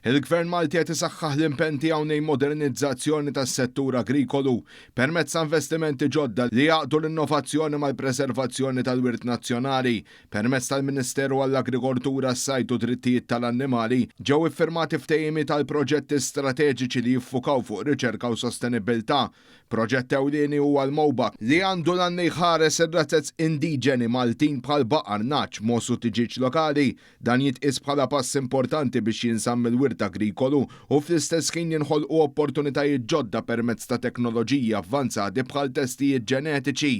Il-Gvern Malti qed isaħħaħ l-impenn tiegħu lejn modernizzazzjoni tas-settur agrikolu permezz ta' investimenti ġodda li jaqdu l-innovazzjoni mal-preservazzjoni tal-wirt nazzjonali. Permezz tal-Ministeru għall-Agrikoltura, s-Sajt u Drittijiet tal-Annimali ġew iffirmati ftehimi tal-proġetti strateġiċi li jiffukaw fuq riċerka u sostenibilità. Proġett ewlieni huwa l-Mowbak li għandu l-għanni ħares ir-razezz indiġeni Maltin bħal baqar, naċ, mosu tiġiġ lokali. Dan jitqis bħala pass importanti biex jinsamm il-wirt agrikolu u fl-istess ħin jinħolqu opportunitajiet ġodda permezz ta' teknoloġija avvanzati bħal testijiet ġenetiċi.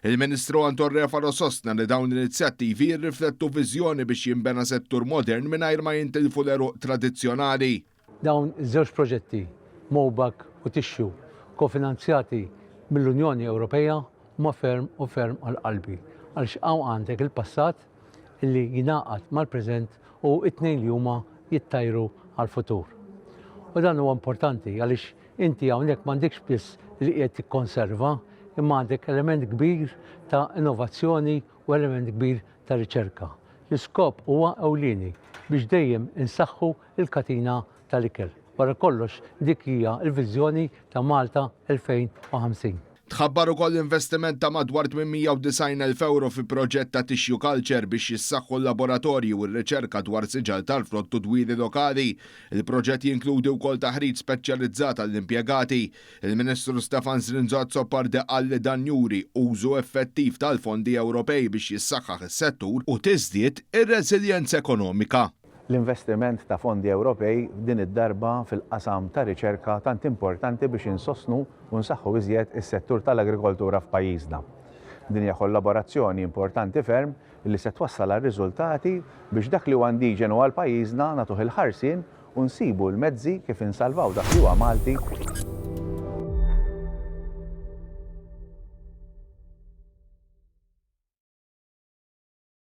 Il-Ministru Anton Refaro sostna li dawn l-inizjattivi jirriflettu viżjoni biex jinbena settur modern mingħajr ma jintilfu l-eruq tradizzjonali. Dawn iż-żewġ proġetti, Mowbak u Tixxu, kofinanzjati mill-Unjoni Ewropea ma ferm u ferm għal-qalbi. Għaliex hawn għandek il-passat li jingħaqad mal-preżent u t-tnejn li huma jittajru għal-futur. U dan huwa importanti għaliex inti hawnhekk m'għandekx biss li qiegħed tikkonserva, imma għandek element kbir ta' innovazzjoni u element kbir ta' riċerka. L-iskop huwa ewlieni biex dejjem insaħħu l-katina tal-ikel. Wara kollox dik hija l-viżjoni ta' Malta 2050. Tħabbar ukoll investiment ta' madwar 890,000 euro fi proġett ta' Tixxu Culture biex jissaħħu l-laboratorji u r-riċerka dwar siġal tal-frott u dwiri lokali. Il-proġett jinkludi wkoll taħriġ speċjalizzat għall-impjegati. Il-Ministru Stefan Zrinzozzo parde qal li dan juri użu effettiv tal-fondi Ewropej biex jissaħħaħ is-settur u tiżdied ir-reżiljenza ekonomika. L-investiment ta' fondi Ewropej din id-darba fil-qasam ta' riċerka tant importanti biex insostnu u nsaħħu iżjed is-settur tal-agrikoltura f'pajjiżna. Din hija kollaborazzjoni importanti ferm li se twassal għar-riżultati biex dak li huwa indiġenu għal pajjiżna nagħtuh il-ħarsien u nsibu l-mezzi kif insalvaw dak li huwa Malti